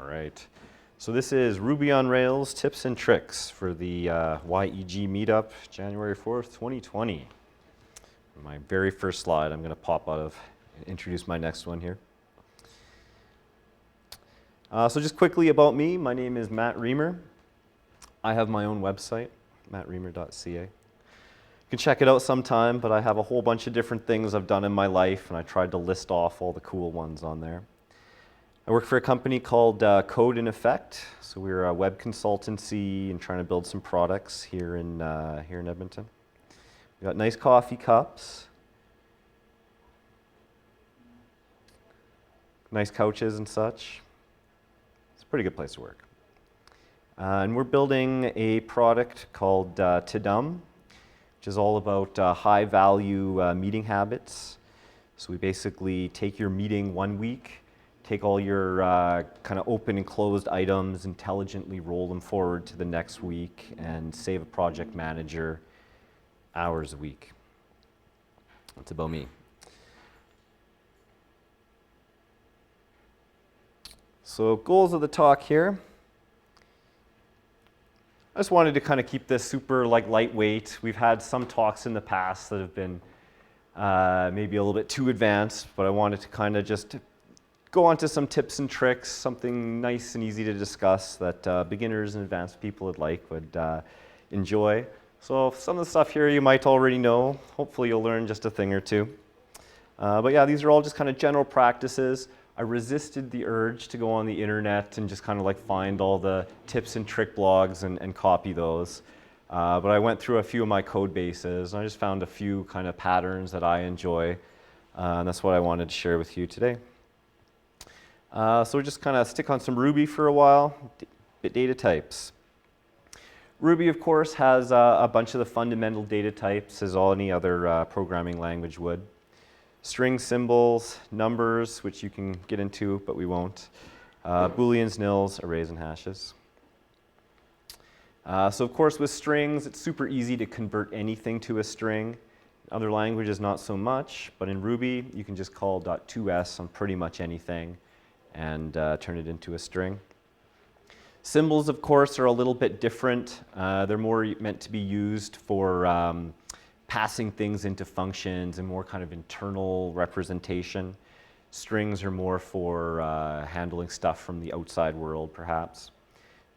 right. So this is Ruby on Rails tips and tricks for the YEG meetup, January 4th, 2020. My very first slide, I'm going to pop out of and introduce my next one here. So just quickly about me, my name is Matt Riemer. I have my own website, mattriemer.ca. You can check it out sometime, but I have a whole bunch of different things I've done in my life, and I tried to list off all the cool ones on there. I work for a company called Code in Effect. So we're a web consultancy and trying to build some products here in Edmonton. We got nice coffee cups, nice couches and such. It's a pretty good place to work. And we're building a product called Time.zone.now, which is all about high-value meeting habits. So we basically take your meeting 1 week, take all your kind of open and closed items, intelligently roll them forward to the next week, and save a project manager hours a week. That's about me. So goals of the talk here. I just wanted to kind of keep this super lightweight. We've had some talks in the past that have been maybe a little bit too advanced, but I wanted to kind of just go on to some tips and tricks, something nice and easy to discuss that beginners and advanced people would enjoy. So some of the stuff here you might already know. Hopefully you'll learn just a thing or two. But yeah, these are all just kind of general practices. I resisted the urge to go on the internet and just kind of find all the tips and trick blogs and copy those. But I went through a few of my code bases, and I just found a few kind of patterns that I enjoy. And that's what I wanted to share with you today. So we'll just kind of stick on some Ruby for a while. Data types. Ruby, of course, has a bunch of the fundamental data types as any other programming language would. String symbols, numbers, which you can get into, but we won't. Booleans, nils, arrays, and hashes. So of course, with strings, it's super easy to convert anything to a string. In other languages, not so much, but in Ruby, you can just call .toS on pretty much anything and turn it into a string. Symbols, of course, are a little bit different. They're more meant to be used for passing things into functions and more kind of internal representation. Strings are more for handling stuff from the outside world, perhaps.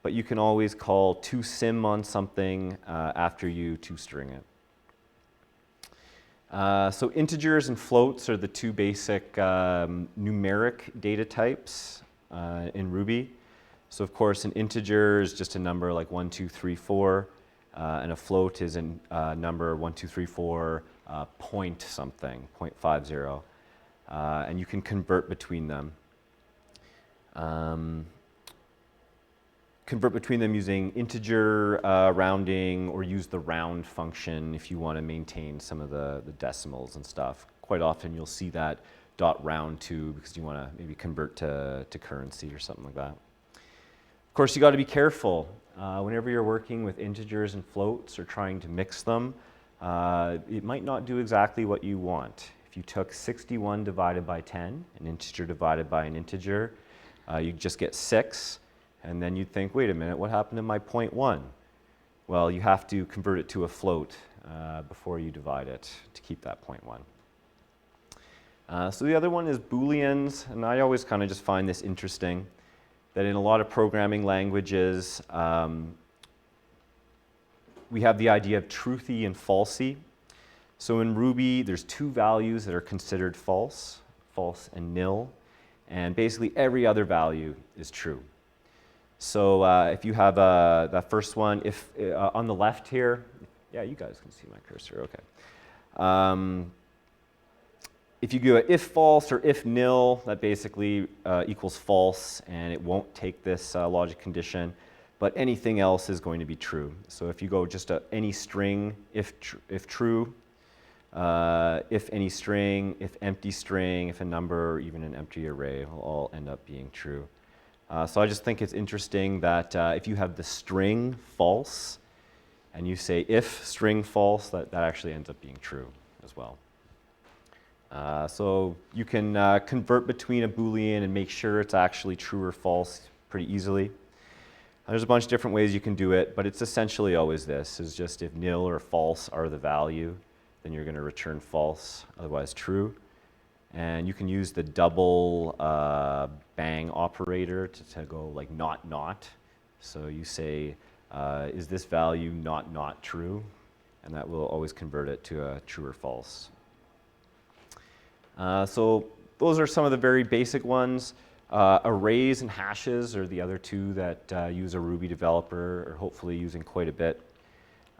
But you can always call toSym on something after you toString it. So integers and floats are the two basic numeric data types in Ruby. So of course, an integer is just a number like 1, 2, 3, 4, and a float is a number 1, 2, 3, 4, point something, 0.50, and you can convert between them. Convert between them using integer rounding, or use the round function if you want to maintain some of the decimals and stuff. Quite often you'll see that .round to because you want to maybe convert to currency or something like that. Of course, you got to be careful. Whenever you're working with integers and floats or trying to mix them, it might not do exactly what you want. If you took 61 divided by 10, an integer divided by an integer, you just get 6. And then you'd think, wait a minute, what happened to my 0.1? Well, you have to convert it to a float before you divide it to keep that 0.1. So the other one is Booleans, and I always kind of just find this interesting, that in a lot of programming languages, we have the idea of truthy and falsy. So in Ruby, there's two values that are considered false and nil, and basically every other value is true. So if you have that first one, if on the left here, yeah, you guys can see my cursor, okay. If you go if false or if nil, that basically equals false, and it won't take this logic condition, but anything else is going to be true. So if you go just any string, if true, if any string, if empty string, if a number, or even an empty array will all end up being true. So I just think it's interesting that if you have the string false and you say if string false, that actually ends up being true as well. So you can convert between a Boolean and make sure it's actually true or false pretty easily. There's a bunch of different ways you can do it, but it's essentially always this, is just if nil or false are the value, then you're going to return false, otherwise true. And you can use the double bang operator to go like not. So you say, is this value not true? And that will always convert it to a true or false. So those are some of the very basic ones. Arrays and hashes are the other two that use a Ruby developer, or hopefully using quite a bit.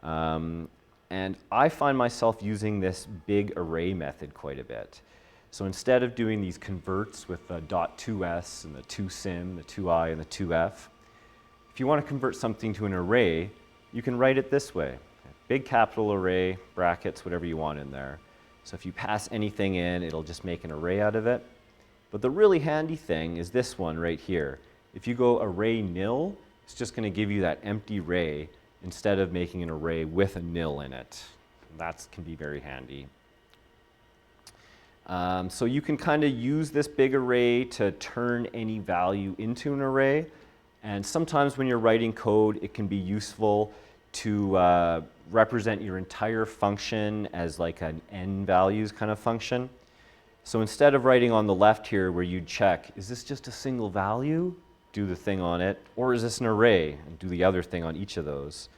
And I find myself using this big array method quite a bit. So instead of doing these converts with the .2s and the 2sim, the 2i, and the 2f, if you want to convert something to an array, you can write it this way. Big capital array, brackets, whatever you want in there. So if you pass anything in, it'll just make an array out of it. But the really handy thing is this one right here. If you go array nil, it's just going to give you that empty array instead of making an array with a nil in it. That can be very handy. So you can kind of use this big array to turn any value into an array. And sometimes when you're writing code, it can be useful to represent your entire function as like an n values kind of function. So instead of writing on the left here where you'd check, is this just a single value? Do the thing on it. Or is this an array? And do the other thing on each of those.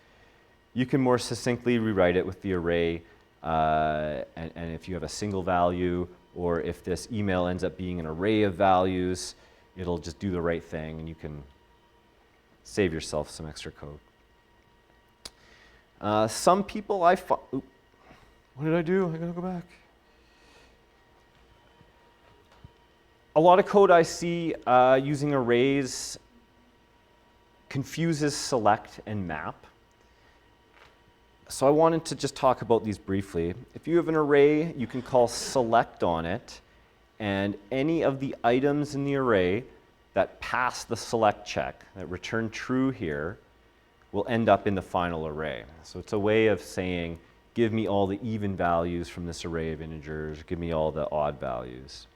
You can more succinctly rewrite it with the array. And if you have a single value, or if this email ends up being an array of values, it'll just do the right thing, and you can save yourself some extra code. Some people what did I do? I gotta go back. A lot of code I see using arrays confuses select and map. So I wanted to just talk about these briefly. If you have an array, you can call select on it, and any of the items in the array that pass the select check, that return true here, will end up in the final array. So it's a way of saying, give me all the even values from this array of integers, give me all the odd values.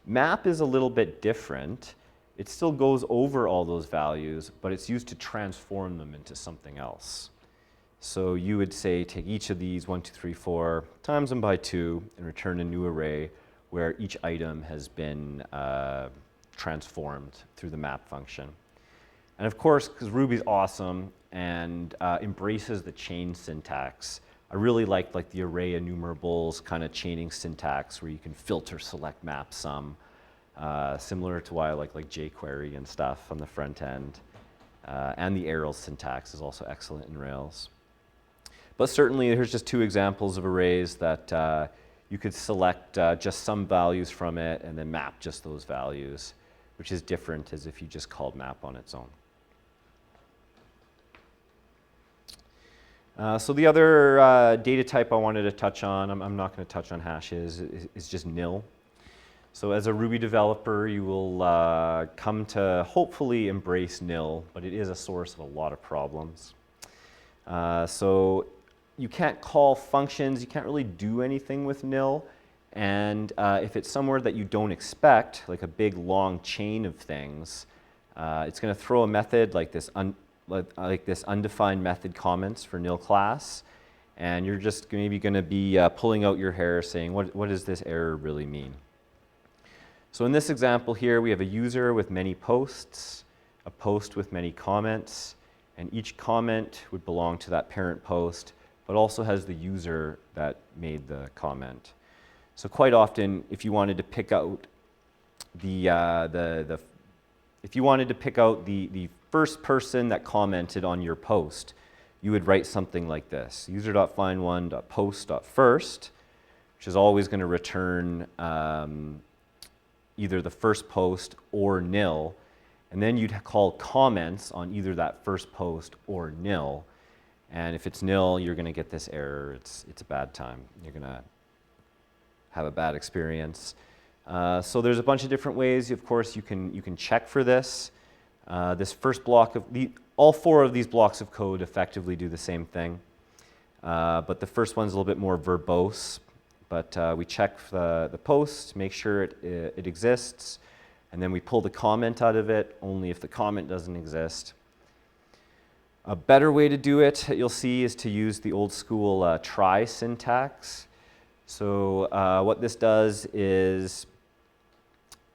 Map is a little bit different. It still goes over all those values, but it's used to transform them into something else. So you would say, take each of these, 1, 2, 3, 4, times them by 2, and return a new array where each item has been transformed through the map function. And of course, because Ruby's awesome and embraces the chain syntax, I really like the array enumerables kind of chaining syntax where you can filter, select, map, sum, similar to why I like jQuery and stuff on the front end. And the arrow syntax is also excellent in Rails. But certainly, here's just two examples of arrays that you could select just some values from it and then map just those values, which is different as if you just called map on its own. So the other data type I wanted to touch on, I'm not going to touch on hashes, is just nil. So as a Ruby developer, you will come to hopefully embrace nil, but it is a source of a lot of problems. So you can't call functions, you can't really do anything with nil, and if it's somewhere that you don't expect, like a big long chain of things, it's going to throw a method like this undefined method comments for nil class, and you're just maybe going to be pulling out your hair saying, what does this error really mean? So in this example here, we have a user with many posts, a post with many comments, and each comment would belong to that parent post, but also has the user that made the comment. So quite often, if you wanted to pick out the first person that commented on your post, you would write something like this: user.find1.post.first, which is always going to return either the first post or nil, and then you'd call comments on either that first post or nil. And if it's nil, you're going to get this error. It's a bad time. You're going to have a bad experience. So there's a bunch of different ways. Of course, you can check for this. This first block of all four of these blocks of code effectively do the same thing. But the first one's a little bit more verbose. But we check the post, make sure it exists. And then we pull the comment out of it only if the comment doesn't exist. A better way to do it, you'll see, is to use the old school try syntax. So what this does is,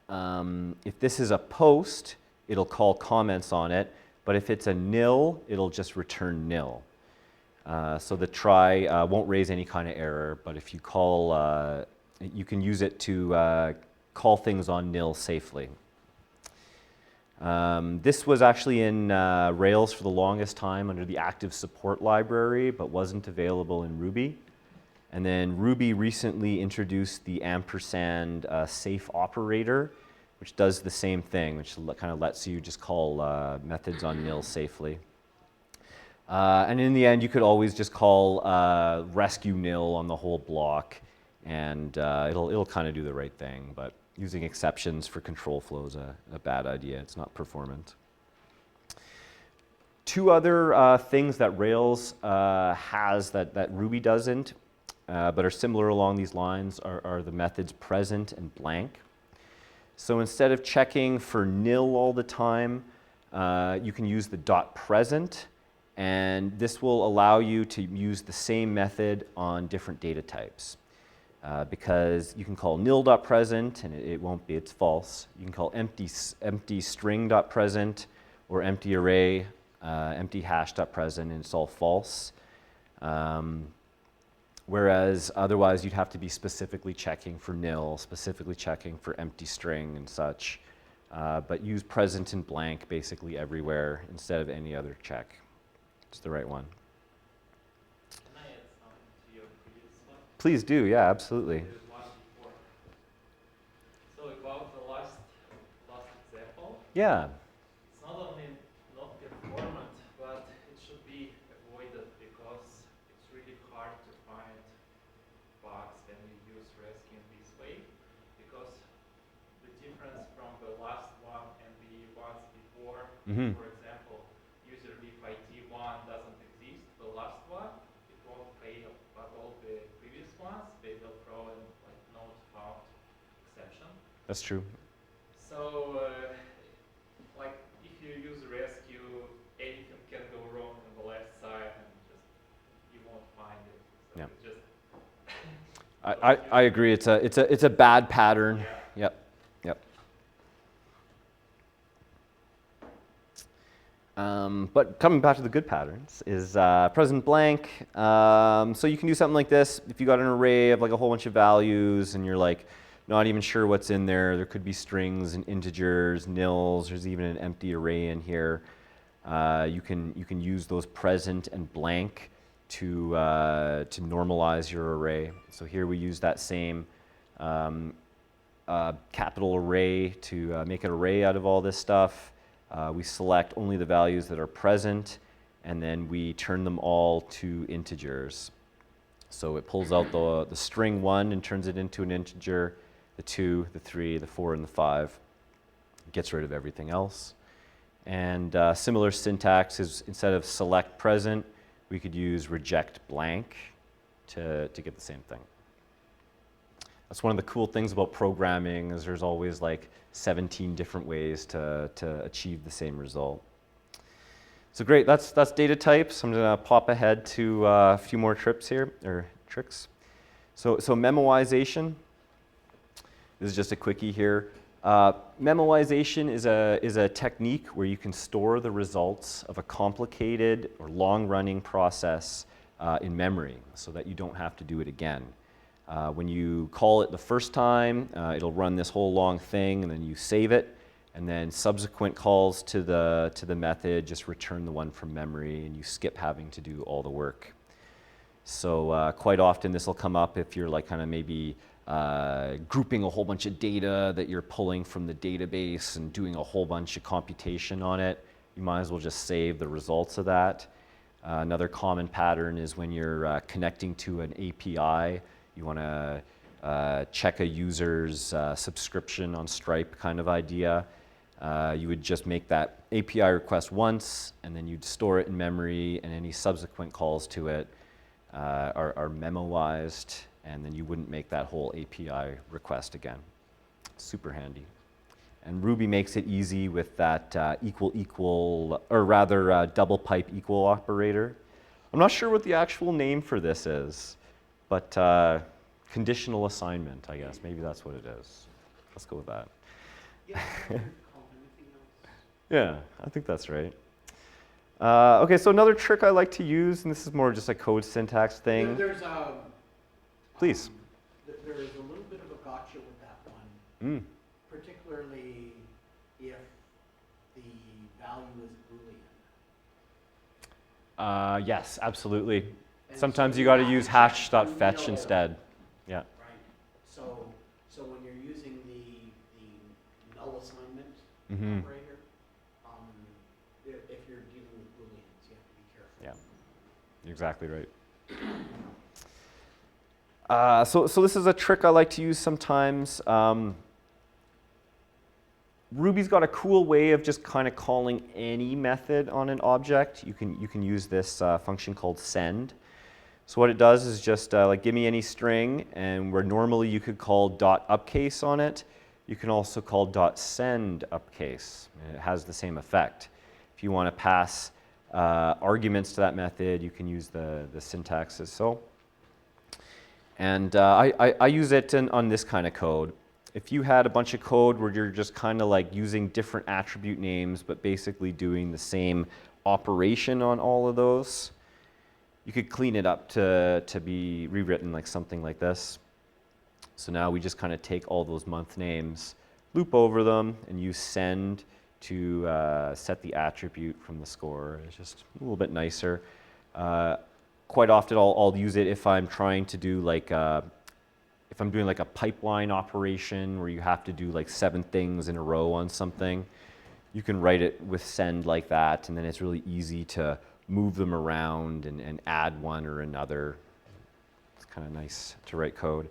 if this is a post, it'll call comments on it. But if it's a nil, it'll just return nil. So the try won't raise any kind of error. But if you call, you can use it to call things on nil safely. This was actually in Rails for the longest time under the active support library, but wasn't available in Ruby. And then Ruby recently introduced the ampersand safe operator, which does the same thing, which kind of lets you just call methods on nil safely. And in the end, you could always just call rescue nil on the whole block, and it'll kind of do the right thing. But using exceptions for control flow is a bad idea. It's not performant. Two other things that Rails has that Ruby doesn't, but are similar along these lines, are the methods present and blank. So instead of checking for nil all the time, you can use the .present, and this will allow you to use the same method on different data types. Because you can call nil.present and it won't be, it's false. You can call empty string.present or empty array, empty hash.present, and it's all false. Whereas otherwise you'd have to be specifically checking for nil, specifically checking for empty string and such. But use present and blank basically everywhere instead of any other check. It's the right one. Please do, yeah, absolutely. There's one before. So about the last example. Yeah. It's not only not performant, but it should be avoided because it's really hard to find bugs when you use rescue in this way. Because the difference from the last one and the ones before, for example, user if IT1 doesn't exist, the last one, it won't fail, but all the previous ones, they will throw in like not found exception. That's true. So, like if you use rescue, anything can go wrong on the left side, and just you won't find it. So Yeah. Just I agree. It's a bad pattern. Yeah. Yep. But coming back to the good patterns is present blank. So you can do something like this. If you got an array of like a whole bunch of values and you're like not even sure what's in there, there could be strings and integers, nils, there's even an empty array in here. You can use those present and blank to normalize your array. So here we use that same capital array to make an array out of all this stuff. We select only the values that are present, and then we turn them all to integers. So it pulls out the string 1 and turns it into an integer, the 2, the 3, the 4, and the 5. It gets rid of everything else. And similar syntax is instead of select present, we could use reject blank to get the same thing. That's one of the cool things about programming is there's always like 17 different ways to achieve the same result. So great, that's data types. I'm gonna pop ahead to a few more tricks. So memoization, this is just a quickie here. Memoization is a technique where you can store the results of a complicated or long-running process in memory so that you don't have to do it again. When you call it the first time, it'll run this whole long thing, and then you save it, and then subsequent calls to the method just return the one from memory, and you skip having to do all the work. So quite often this will come up if you're like kind of maybe grouping a whole bunch of data that you're pulling from the database and doing a whole bunch of computation on it. You might as well just save the results of that. Another common pattern is when you're connecting to an API, you want to check a user's subscription on Stripe kind of idea. You would just make that API request once, and then you'd store it in memory, and any subsequent calls to it are memoized, and then you wouldn't make that whole API request again. Super handy. And Ruby makes it easy with that double pipe equal operator. I'm not sure what the actual name for this is, but conditional assignment, I guess. Maybe that's what it is. Let's go with that. Yeah, call anything else. Yeah, I think that's right. Okay, so another trick I like to use, and this is more just a code syntax thing. There's a. Please. There is a little bit of a gotcha with that one, particularly if the value is Boolean. Yes, absolutely. And Sometimes so you got to have use check hash.fetch through instead. Yeah. Right. So when you're using the null assignment operator, if you're dealing with Booleans, you have to be careful. Yeah, you're exactly right. So this is a trick I like to use sometimes. Ruby's got a cool way of just kind of calling any method on an object. You can use this function called send. So what it does is just like give me any string, and where normally you could call dot upcase on it, you can also call dot send upcase. And it has the same effect. If you want to pass arguments to that method, you can use the syntax as so. And I use it on this kind of code. If you had a bunch of code where you're just kind of like using different attribute names, but basically doing the same operation on all of those, you could clean it up to be rewritten like something like this. So now we just kind of take all those month names, loop over them, and use send to set the attribute from the score. It's just a little bit nicer. Quite often I'll use it if I'm trying to do like if I'm doing like a pipeline operation where you have to do like 7 things in a row on something. You can write it with send like that, and then it's really easy to move them around and add one or another. It's kind of nice to write code.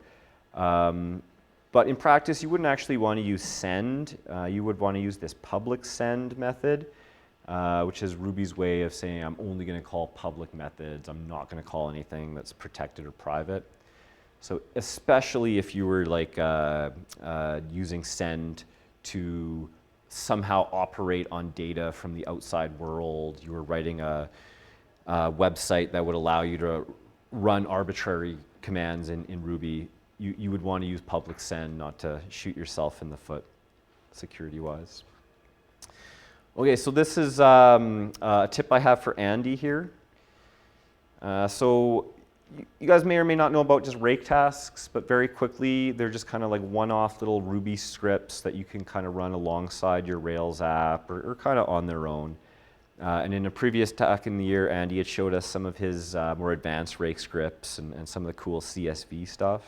But in practice, you wouldn't actually want to use send. You would want to use this public send method, which is Ruby's way of saying I'm only going to call public methods. I'm not going to call anything that's protected or private. So especially if you were like using send to somehow operate on data from the outside world, you were writing a website that would allow you to run arbitrary commands in Ruby, you would want to use public send, not to shoot yourself in the foot security-wise. Okay, so this is a tip I have for Andy here. So you guys may or may not know about just rake tasks, but very quickly, they're just kind of like one-off little Ruby scripts that you can kind of run alongside your Rails app or kind of on their own. And in a previous talk in the year, Andy had showed us some of his more advanced rake scripts and some of the cool CSV stuff.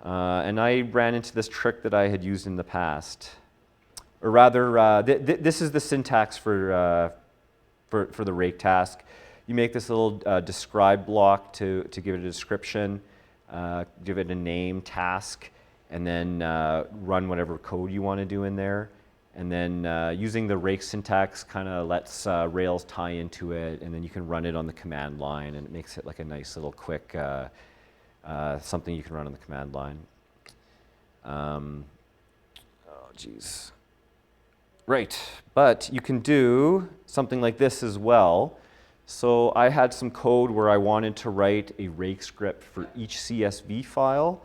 And I ran into this trick that I had used in the past. Or rather, this is the syntax for the rake task. You make this little describe block to give it a description, give it a name, task, and then run whatever code you want to do in there. And then using the rake syntax kind of lets Rails tie into it, and then you can run it on the command line, and it makes it like a nice little quick something you can run on the command line. Oh, geez. Right, but you can do something like this as well. So I had some code where I wanted to write a rake script for each CSV file.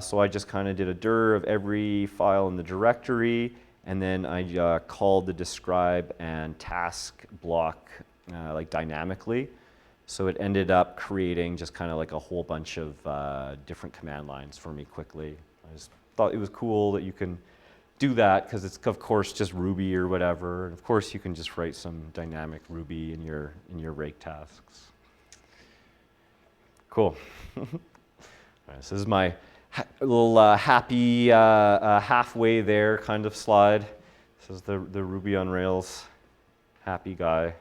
So I just kind of did a dir of every file in the directory, and then I called the describe and task block like dynamically. So it ended up creating just kind of like a whole bunch of different command lines for me quickly. I just thought it was cool that you can do that because it's of course just Ruby or whatever. And of course you can just write some dynamic Ruby in your rake tasks. Cool. All right, so this is my little happy halfway there kind of slide. This is the Ruby on Rails happy guy.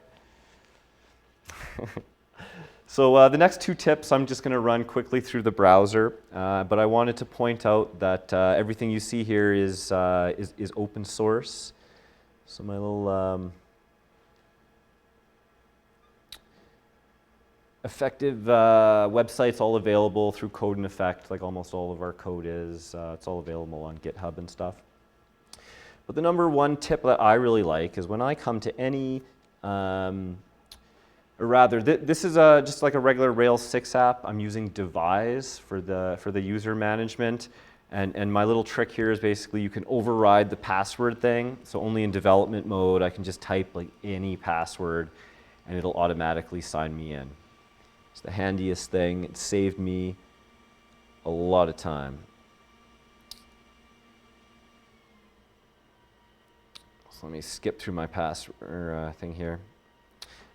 So the next 2 tips I'm just going to run quickly through the browser, but I wanted to point out that everything you see here is open source. So my little effective website's all available through Code in Effect, like almost all of our code is. It's all available on GitHub and stuff. But the number one tip that I really like is when I come to any, or rather, this is just like a regular Rails 6 app. I'm using devise for the user management. And my little trick here is basically you can override the password thing. So only in development mode, I can just type like any password and it'll automatically sign me in. It's the handiest thing. It saved me a lot of time. So let me skip through my password thing here.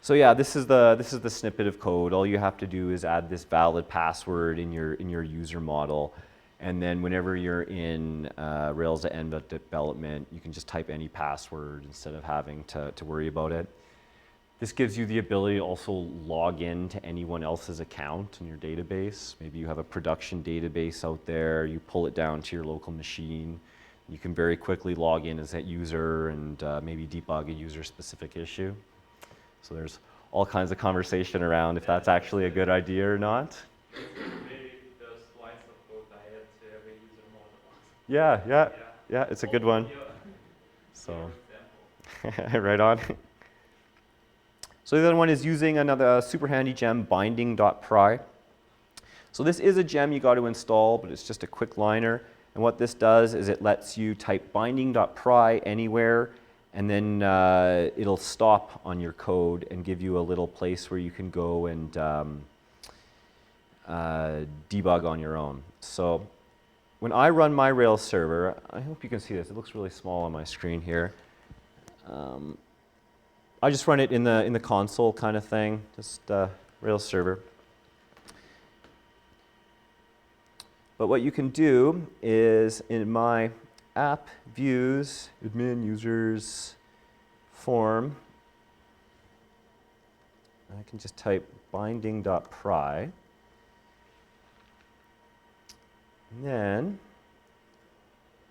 So yeah, this is the snippet of code. All you have to do is add this valid password in your user model, and then whenever you're in Rails.end development, you can just type any password instead of having to worry about it. This gives you the ability to also log in to anyone else's account in your database. Maybe you have a production database out there, you pull it down to your local machine. You can very quickly log in as that user and maybe debug a user-specific issue. So there's all kinds of conversation around if that's actually a good idea or not. Maybe those lines of code I add to every user model. Yeah, it's a good one. So, right on. So the other one is using another super handy gem, binding.pry. So this is a gem you got to install, but it's just a quick liner. And what this does is it lets you type binding.pry anywhere, and then it'll stop on your code and give you a little place where you can go and debug on your own. So when I run my Rails server, I hope you can see this. It looks really small on my screen here. I just run it in the console kind of thing, just Rails server. But what you can do is in my app views, admin users form, I can just type binding.pry. And then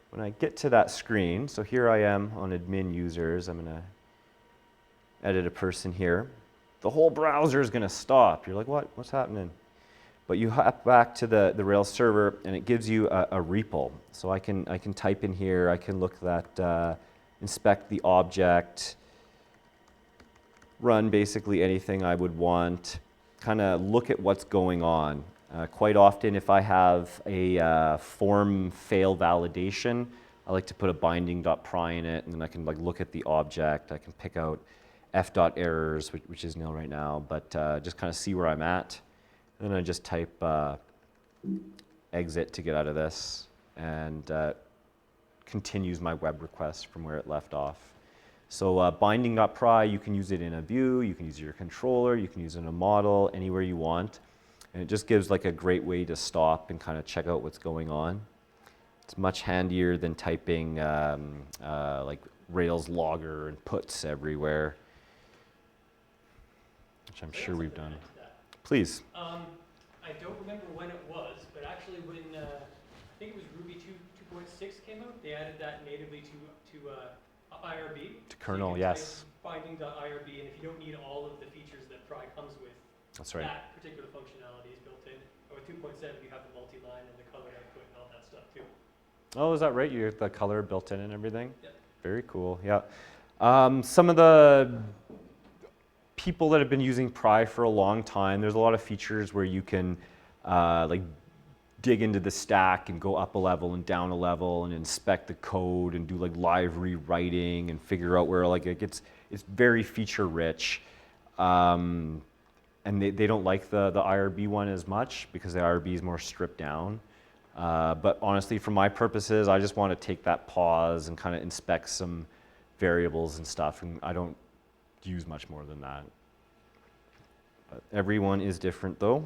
when I get to that screen, so here I am on admin users, I'm going to edit a person here. The whole browser is going to stop. You're like, what? What's happening? But you hop back to the Rails server, and it gives you a REPL. So I can type in here. I can look at inspect the object, run basically anything I would want, kind of look at what's going on. Quite often, if I have a form fail validation, I like to put a binding.pry in it, and then I can like look at the object. I can pick out f.errors, which is nil right now, but just kind of see where I'm at. And then I just type exit to get out of this, and continues my web request from where it left off. So binding.pry, you can use it in a view, you can use it in your controller, you can use it in a model, anywhere you want. And it just gives like a great way to stop and kind of check out what's going on. It's much handier than typing like Rails logger and puts everywhere, which I'm sure we've done. Please. I don't remember when it was, but actually when I think it was Ruby 2.6 came out, they added that natively to IRB. To kernel, so yes. Binding.irb, and if you don't need all of the features that Pry comes with, That's right. that particular functionality is built in. Or with 2.7, you have the multi-line and the color output and all that stuff too. Oh, is that right? You have the color built in and everything? Yeah. Very cool, yeah. Some of the people that have been using Pry for a long time, there's a lot of features where you can like dig into the stack and go up a level and down a level and inspect the code and do like live rewriting and figure out where like it's very feature rich. And they don't like the IRB one as much because the IRB is more stripped down. But honestly, for my purposes, I just want to take that pause and kind of inspect some variables and stuff, and I don't use much more than that. But everyone is different though.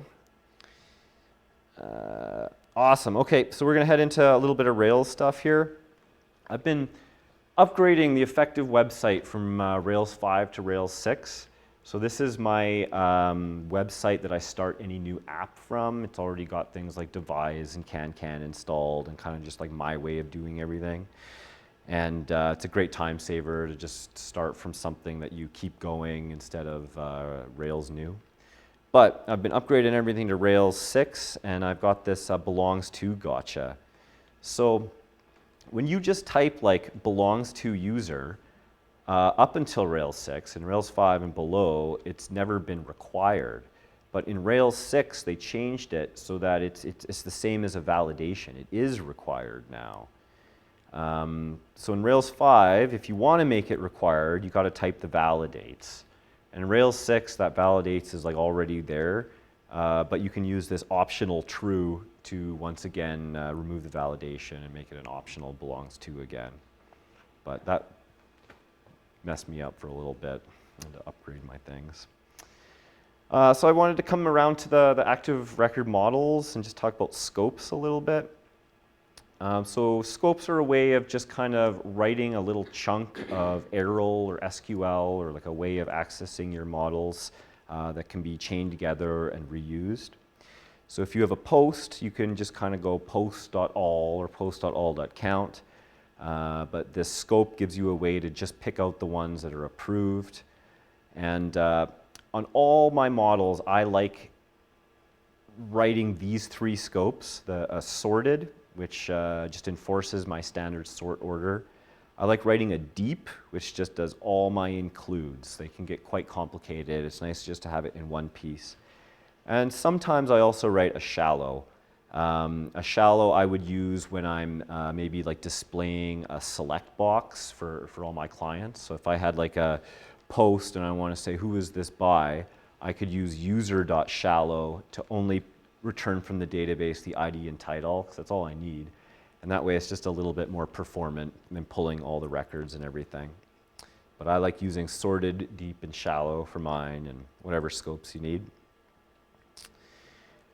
Awesome. Okay, so we're going to head into a little bit of Rails stuff here. I've been upgrading the effective website from Rails 5 to Rails 6. So this is my website that I start any new app from. It's already got things like devise and can installed and kind of just like my way of doing everything. And it's a great time saver to just start from something that you keep going instead of Rails new. But I've been upgrading everything to Rails 6, and I've got this belongs to gotcha. So when you just type like belongs to user, up until Rails 6, in Rails 5 and below, it's never been required. But in Rails 6, they changed it so that it's the same as a validation. It is required now. So in Rails 5, if you want to make it required, you got to type the validates. And in Rails 6, that validates is like already there, but you can use this optional true to once again remove the validation and make it an optional belongs to again. But that messed me up for a little bit. I had to upgrade my things. So I wanted to come around to the active record models and just talk about scopes a little bit. So scopes are a way of just kind of writing a little chunk of Arrow or SQL or like a way of accessing your models that can be chained together and reused. So if you have a post, you can just kind of go post.all or post.all.count. But this scope gives you a way to just pick out the ones that are approved. And on all my models, I like writing these three scopes, the sorted, which just enforces my standard sort order. I like writing a deep, which just does all my includes. They can get quite complicated. It's nice just to have it in one piece. And sometimes I also write a shallow. A shallow I would use when I'm maybe like displaying a select box for all my clients. So if I had like a post and I want to say who is this by, I could use user.shallow to only return from the database the ID and title, because that's all I need. And that way it's just a little bit more performant than pulling all the records and everything. But I like using sorted, deep, and shallow for mine and whatever scopes you need.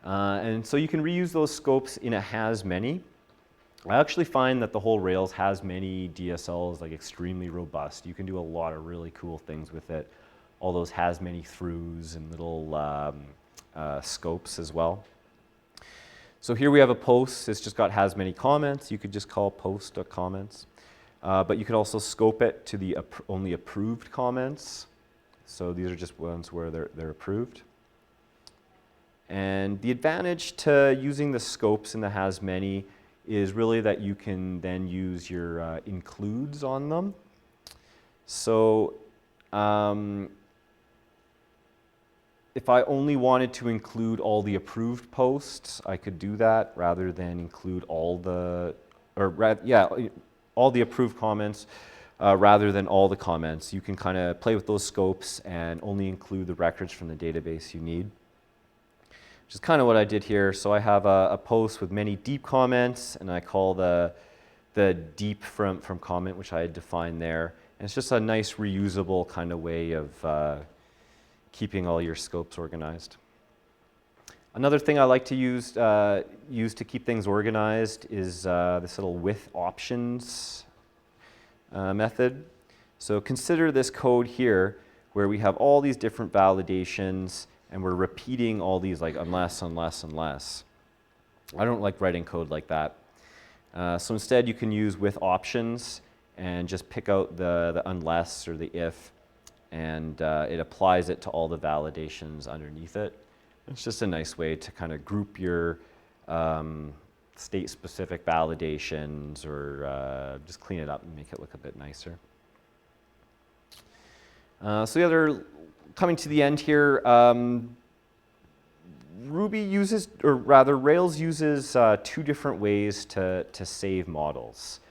And so you can reuse those scopes in a has many. I actually find that the whole Rails has many DSL is like extremely robust. You can do a lot of really cool things with it. All those has many throughs and little scopes as well. So here we have a post. It's just got has many comments. You could just call post.comments. But you could also scope it to the only approved comments. So these are just ones where they're approved. And the advantage to using the scopes in the has many is really that you can then use your includes on them. So if I only wanted to include all the approved posts, I could do that rather than include all the, all the approved comments rather than all the comments. You can kind of play with those scopes and only include the records from the database you need, which is kind of what I did here. So I have a post with many deep comments, and I call the deep from comment, which I had defined there. And it's just a nice reusable kind of way of keeping all your scopes organized. Another thing I like to use to keep things organized is this little with options method. So consider this code here where we have all these different validations and we're repeating all these like unless, unless, unless. I don't like writing code like that. So instead you can use with options and just pick out the unless or the if, and it applies it to all the validations underneath it. It's just a nice way to kind of group your state-specific validations or just clean it up and make it look a bit nicer. So coming to the end here, Ruby uses, or rather Rails uses two different ways to save models.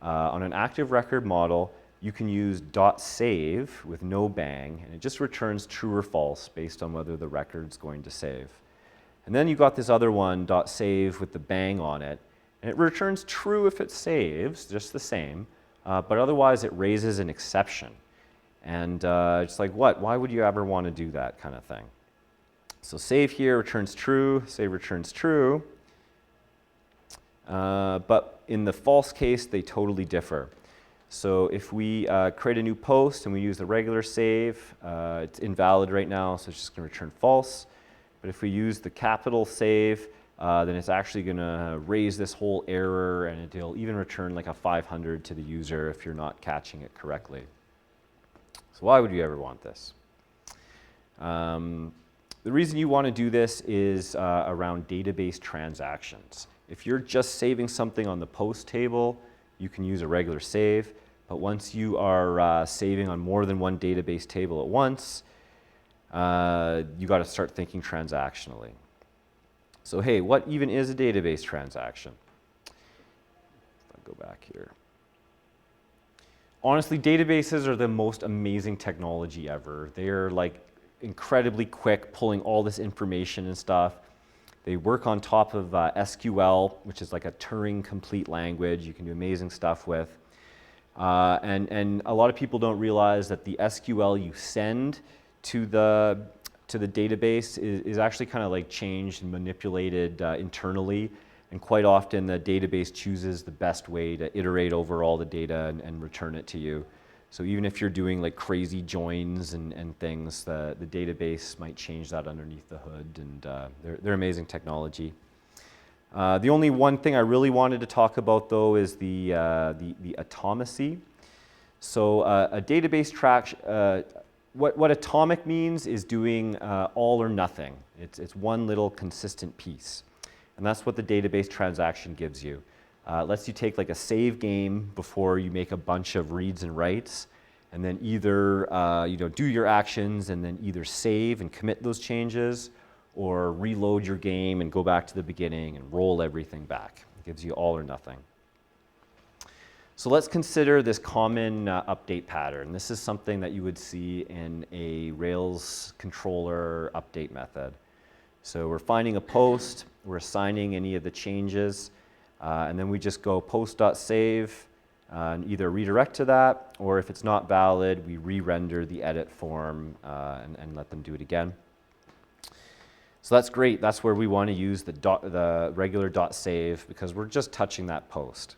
On an active record model, you can use .save with no bang, and it just returns true or false based on whether the record's going to save. And then you got this other one, .save with the bang on it, and it returns true if it saves, just the same, but otherwise it raises an exception. And it's like, what? Why would you ever want to do that kind of thing? So save here returns true, save returns true, but in the false case, they totally differ. So if we create a new post and we use the regular save, it's invalid right now, so it's just going to return false. But if we use the capital save, then it's actually going to raise this whole error, and it'll even return like a 500 to the user if you're not catching it correctly. So why would you ever want this? The reason you want to do this is around database transactions. If you're just saving something on the post table, you can use a regular save. But once you are saving on more than one database table at once, you got to start thinking transactionally. So hey, what even is a database transaction? I'll go back here. Honestly, databases are the most amazing technology ever. They're like incredibly quick, pulling all this information and stuff. They work on top of SQL, which is like a Turing complete language. You can do amazing stuff with. And a lot of people don't realize that the SQL you send to the database is actually kind of like changed and manipulated internally. And quite often the database chooses the best way to iterate over all the data and return it to you. So even if you're doing like crazy joins and things, the database might change that underneath the hood, and they're amazing technology. The only one thing I really wanted to talk about though is the atomacy. So a database what atomic means is doing all or nothing. It's one little consistent piece. And that's what the database transaction gives you. It lets you take like a save game before you make a bunch of reads and writes, and then either do your actions and then either save and commit those changes, or reload your game and go back to the beginning and roll everything back. It gives you all or nothing. So let's consider this common update pattern. This is something that you would see in a Rails controller update method. So we're finding a post, we're assigning any of the changes, and then we just go post.save and either redirect to that, or if it's not valid, we re-render the edit form and let them do it again. So that's great. That's where we want to use the regular .save because we're just touching that post.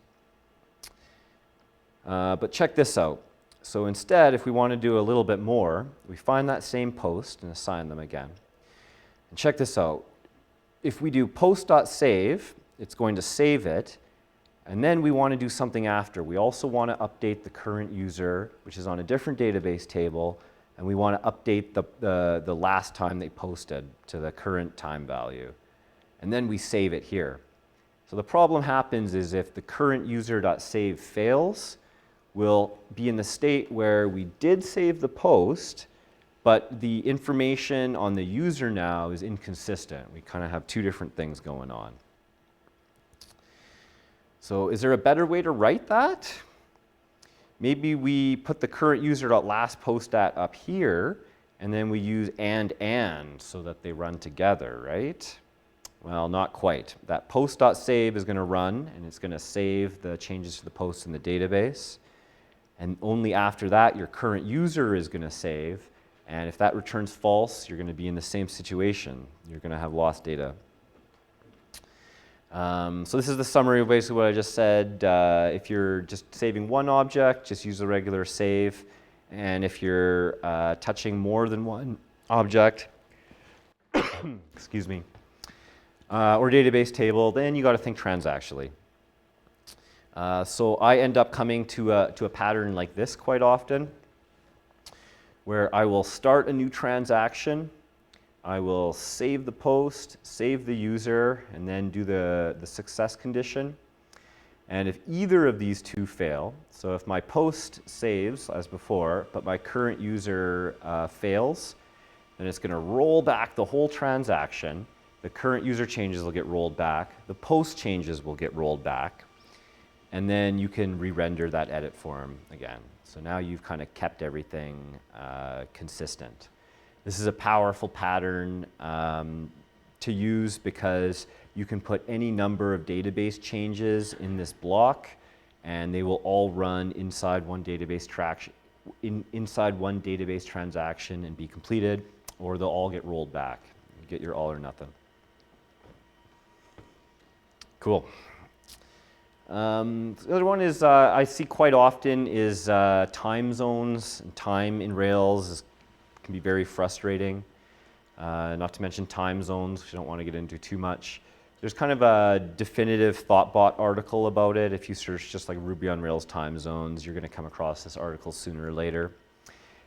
But check this out. So instead, if we want to do a little bit more, we find that same post and assign them again. And check this out. If we do post.save, it's going to save it, and then we want to do something after. We also want to update the current user, which is on a different database table, and we want to update the last time they posted to the current time value. And then we save it here. So the problem happens is if the current user.save fails, we'll be in the state where we did save the post, but the information on the user now is inconsistent. We kind of have two different things going on. So is there a better way to write that? Maybe we put the current user.lastPostat up here, and then we use and so that they run together, right? Well, not quite. That post.save is going to run, and it's going to save the changes to the post in the database. And only after that, your current user is going to save. And if that returns false, you're going to be in the same situation. You're going to have lost data. So this is the summary of basically what I just said. If you're just saving one object, just use the regular save. And if you're touching more than one object, excuse me, or database table, then you got to think transactionally. So I end up coming to a pattern like this quite often, where I will start a new transaction, I will save the post, save the user, and then do the success condition. And if either of these two fail, so if my post saves as before, but my current user fails, then it's going to roll back the whole transaction. The current user changes will get rolled back. The post changes will get rolled back. And then you can re-render that edit form again. So now you've kind of kept everything consistent. This is a powerful pattern to use because you can put any number of database changes in this block, and they will all run inside one database transaction and be completed, or they'll all get rolled back. You get your all or nothing. Cool. The other one is I see quite often is time zones. And time in Rails can be very frustrating. Not to mention time zones, which I don't want to get into too much. There's kind of a definitive ThoughtBot article about it. If you search just like Ruby on Rails time zones, you're going to come across this article sooner or later.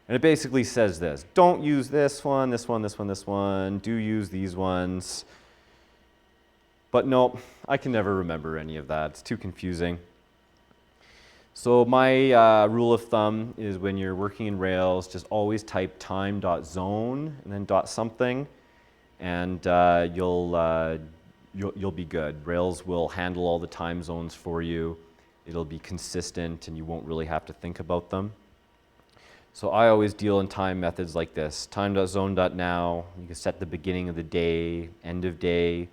And it basically says this: don't use this one, this one, this one, this one. Do use these ones. But no, I can never remember any of that. It's too confusing. So my rule of thumb is when you're working in Rails, just always type time.zone and then dot something, and you'll be good. Rails will handle all the time zones for you. It'll be consistent, and you won't really have to think about them. So I always deal in time methods like this. Time.zone.now, you can set the beginning of the day, end of day.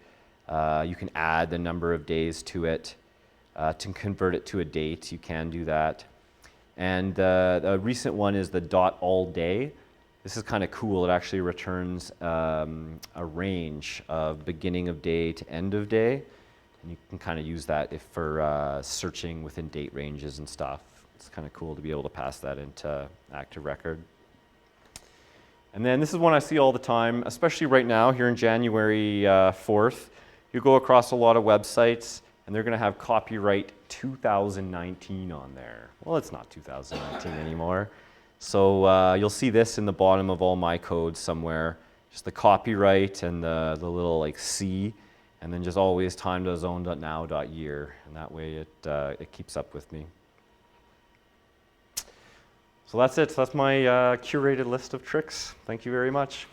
You can add the number of days to it. To convert it to a date, you can do that. And the recent one is the dot all day. This is kind of cool. It actually returns a range of beginning of day to end of day. And you can kind of use that for searching within date ranges and stuff. It's kind of cool to be able to pass that into active record. And then this is one I see all the time, especially right now here in January 4th. You go across a lot of websites and they're going to have copyright 2019 on there. Well, it's not 2019 anymore. So you'll see this in the bottom of all my code somewhere, just the copyright and the little like C, and then just always time.zone.now.year, and that way it keeps up with me. So that's it. So that's my curated list of tricks. Thank you very much.